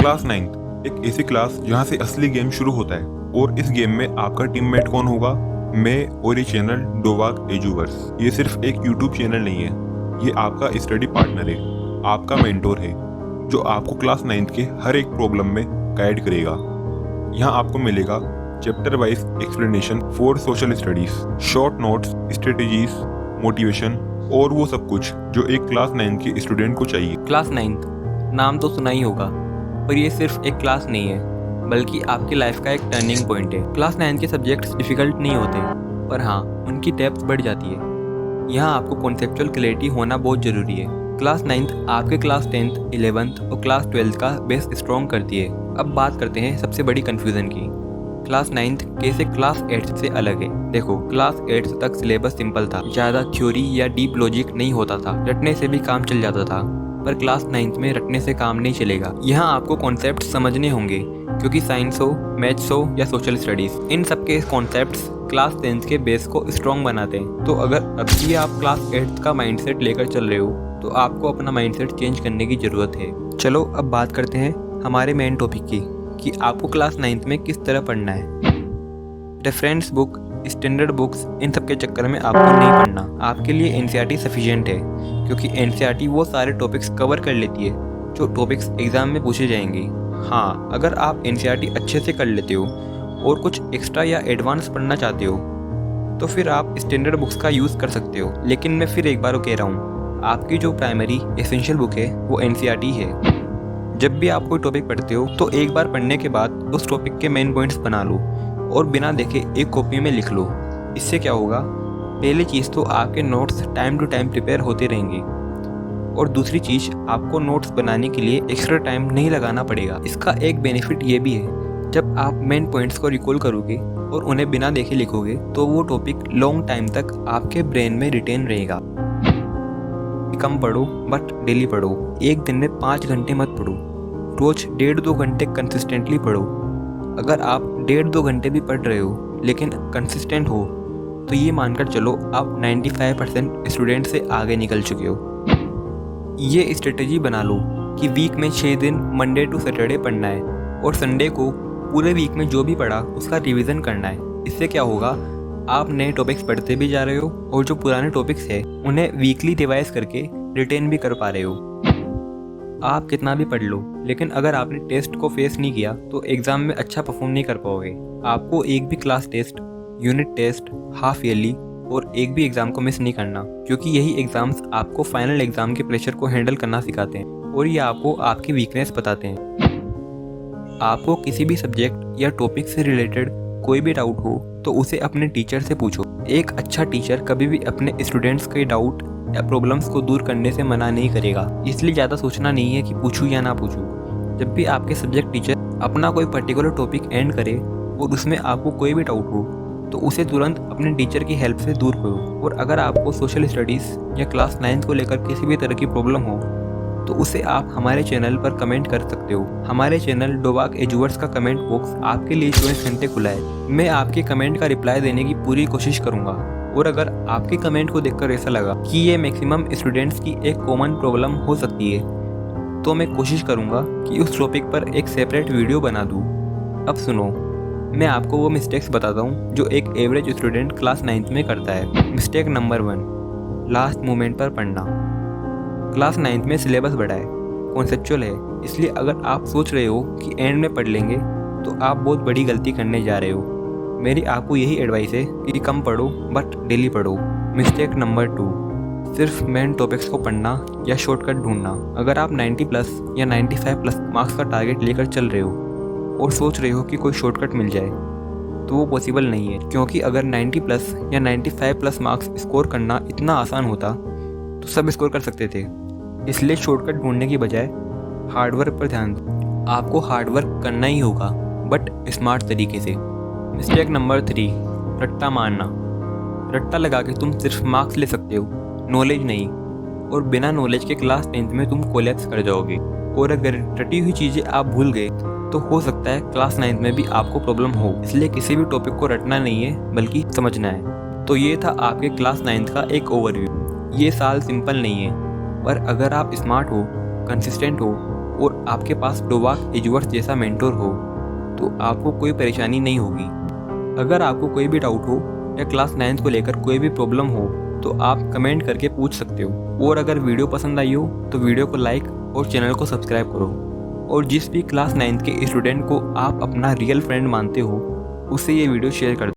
Class 9 एक ऐसी class जहाँ से असली गेम शुरू होता है और इस गेम में आपका टीममेट कौन होगा? मैं और ये चैनल डोवाग एजुवर्स। ये सिर्फ एक यूट्यूब चैनल नहीं है, ये आपका स्टडी पार्टनर है, आपका मेंटोर है जो आपको क्लास 9 के हर एक प्रॉब्लम में गाइड करेगा। यहाँ आपको मिलेगा chapter wise explanation for social studies, short notes, strategies, motivation और वो सब कुछ जो एक क्लास 9 के स्टूडेंट को चाहिए। क्लास 9 नाम तो सुना ही होगा, पर ये सिर्फ एक क्लास नहीं है बल्कि आपकी लाइफ का एक टर्निंग पॉइंट है। क्लास 9 के सब्जेक्ट्स डिफिकल्ट नहीं होते, पर हाँ उनकी डेप्थ बढ़ जाती है। यहाँ आपको कॉन्सेप्चुअल क्लैरिटी होना बहुत ज़रूरी है। क्लास 9 आपके क्लास 10th, 11th और क्लास 12th का बेस स्ट्रॉन्ग करती है। अब बात करते हैं सबसे बड़ी कन्फ्यूज़न की, क्लास 9th कैसे क्लास 8th से अलग है। देखो, क्लास 8th तक सिलेबस सिंपल था, ज़्यादा थ्योरी या डीप लॉजिक नहीं होता था, रटने से भी काम चल जाता था। पर क्लास 9th में रटने से काम नहीं चलेगा। यहाँ आपको कॉन्सेप्ट समझने होंगे, क्योंकि साइंस हो, मैथ्स हो या सोशल स्टडीज़, इन सब के कॉन्सेप्ट्स क्लास 10th के बेस को स्ट्रॉन्ग बनाते हैं। तो अगर अभी आप क्लास 8th का माइंडसेट लेकर चल रहे हो तो आपको अपना माइंडसेट चेंज करने की ज़रूरत है। चलो अब बात करते हैं हमारे मेन टॉपिक की, कि आपको क्लास 9th में किस तरह पढ़ना है। रेफरेंस बुक, स्टैंडर्ड बुक्स, इन सब के चक्कर में आपको नहीं पढ़ना। आपके लिए एनसीईआरटी सफिशिएंट है, क्योंकि एनसीईआरटी वो सारे टॉपिक्स कवर कर लेती है जो टॉपिक्स एग्जाम में पूछे जाएंगे। हाँ, अगर आप एनसीईआरटी अच्छे से कर लेते हो और कुछ एक्स्ट्रा या एडवांस पढ़ना चाहते हो तो फिर आप स्टैंडर्ड बुक्स का यूज़ कर सकते हो। लेकिन मैं फिर एक बार कह रहा हूँ, आपकी जो प्राइमरी एसेंशियल बुक है वो एनसीईआरटी है। जब भी आप कोई टॉपिक पढ़ते हो तो एक बार पढ़ने के बाद उस टॉपिक के मेन पॉइंट्स बना लो और बिना देखे एक कॉपी में लिख लो। इससे क्या होगा, पहली चीज़ तो आपके notes time to time prepare होते रहेंगे, और दूसरी चीज़ आपको नोट्स बनाने के लिए एक्स्ट्रा टाइम नहीं लगाना पड़ेगा। इसका एक बेनिफिट ये भी है, जब आप मेन पॉइंट्स को रिकॉल करोगे और उन्हें बिना देखे लिखोगे तो वो टॉपिक लॉन्ग टाइम तक आपके ब्रेन में रिटेन रहेगा। कम पढ़ो बट डेली पढ़ो। एक दिन में 5 घंटे मत पढ़ो, रोज 1.5-2 घंटे कंसिस्टेंटली पढ़ो। अगर आप 1.5-2 घंटे भी पढ़ रहे हो लेकिन कंसिस्टेंट हो तो ये मानकर चलो आप 95% स्टूडेंट से आगे निकल चुके हो। ये स्ट्रेटेजी बना लो कि वीक में 6 दिन मंडे टू सैटरडे पढ़ना है और संडे को पूरे वीक में जो भी पढ़ा उसका रिवीजन करना है। इससे क्या होगा, आप नए टॉपिक्स पढ़ते भी जा रहे हो और जो पुराने टॉपिक्स हैं उन्हें वीकली रिवाइज करके रिटेन भी कर पा रहे हो। आप कितना भी पढ़ लो, लेकिन अगर आपने टेस्ट को फेस नहीं किया तो एग्ज़ाम में अच्छा परफॉर्म नहीं कर पाओगे। आपको एक भी class test, unit test, half yearly और एक भी एग्ज़ाम को मिस नहीं करना, क्योंकि यही एग्ज़ाम्स आपको फाइनल एग्ज़ाम के प्रेशर को हैंडल करना सिखाते हैं और ये आपको आपकी वीकनेस बताते हैं। आपको किसी भी सब्जेक्ट या टॉपिक से रिलेटेड कोई भी डाउट हो तो उसे अपने टीचर से पूछो। एक अच्छा टीचर कभी भी अपने स्टूडेंट्स के डाउट या प्रॉब्लम्स को दूर करने से मना नहीं करेगा, इसलिए ज़्यादा सोचना नहीं है कि पूछूं या ना पूछूं। जब भी आपके सब्जेक्ट टीचर अपना कोई पर्टिकुलर टॉपिक एंड करे और उसमें आपको कोई भी डाउट हो तो उसे तुरंत अपने टीचर की हेल्प से दूर करो। और अगर आपको सोशल स्टडीज़ या क्लास 9 को लेकर किसी भी तरह की प्रॉब्लम हो तो उसे आप हमारे चैनल पर कमेंट कर सकते हो। हमारे चैनल डोवाग एजुवर्स का कमेंट बॉक्स आपके लिए 24 घंटे खुला है। मैं आपके कमेंट का रिप्लाई देने की पूरी कोशिश करूंगा, और अगर आपके कमेंट को देखकर ऐसा लगा कि ये मैक्सिमम स्टूडेंट्स की एक कॉमन प्रॉब्लम हो सकती है तो मैं कोशिश करूंगा कि उस टॉपिक पर एक सेपरेट वीडियो बना दूं। अब सुनो, मैं आपको वो मिस्टेक्स बताता हूँ जो एक एवरेज स्टूडेंट क्लास 9th में करता है। मिस्टेक नंबर 1, लास्ट मोमेंट पर पढ़ना। क्लास 9th में सिलेबस बड़ा है, कॉन्सेप्चुअल है, इसलिए अगर आप सोच रहे हो कि एंड में पढ़ लेंगे तो आप बहुत बड़ी गलती करने जा रहे हो। मेरी आपको यही एडवाइस है कि कम पढ़ो बट डेली पढ़ो। मिस्टेक नंबर 2, सिर्फ मेन टॉपिक्स को पढ़ना या शॉर्टकट ढूंढना। अगर आप 90+ या 95+ मार्क्स का टारगेट लेकर चल रहे हो और सोच रहे हो कि कोई शॉर्टकट मिल जाए तो वो पॉसिबल नहीं है, क्योंकि अगर 90+ या 95+ मार्क्स स्कोर करना इतना आसान होता तो सब स्कोर कर सकते थे। इसलिए शॉर्टकट ढूंढने की बजाय हार्डवर्क पर ध्यान दो। आपको हार्डवर्क करना ही होगा बट स्मार्ट तरीके से। मिस्टेक नंबर 3, रट्टा मारना। रट्टा लगा के तुम सिर्फ मार्क्स ले सकते हो, नॉलेज नहीं, और बिना नॉलेज के क्लास 10th में तुम कोलैप्स कर जाओगे। और अगर रटी हुई चीज़ें आप भूल गए तो हो सकता है क्लास 9th में भी आपको प्रॉब्लम हो। इसलिए किसी भी टॉपिक को रटना नहीं है बल्कि समझना है। तो ये था आपके क्लास 9th का एक ओवरव्यू। ये साल सिंपल नहीं है, पर अगर आप स्मार्ट हो, कंसिस्टेंट हो और आपके पास डोवाक एजुवर्स जैसा मेंटोर हो तो आपको कोई परेशानी नहीं होगी। अगर आपको कोई भी डाउट हो या क्लास 9th को लेकर कोई भी प्रॉब्लम हो तो आप कमेंट करके पूछ सकते हो। और अगर वीडियो पसंद आई हो तो वीडियो को लाइक और चैनल को सब्सक्राइब करो। और जिस भी क्लास 9th के स्टूडेंट को आप अपना रियल फ्रेंड मानते हो उससे ये वीडियो शेयर कर दो।